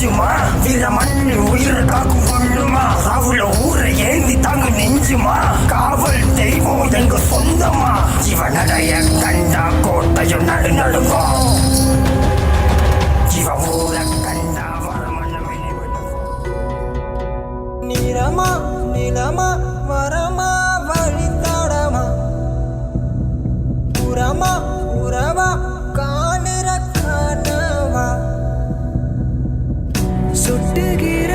மிஞ்சுமா வீர மண்ணு உயிரை காக்கும் கொள்ளுமா அவ்வளோ ஊரை ஏந்தி தாங்க நெஞ்சுமா காவல் தெய்வம் எங்க சொந்தமா இவனடைய கண்டா கோட்டையும் நடு நடுங்கும் இவ ஊரை கண்டா வரமணமே நிறமா நிலமா வரமா வழித்தடமா உரமா உறவா காணுற கனவா சுட்டுகிற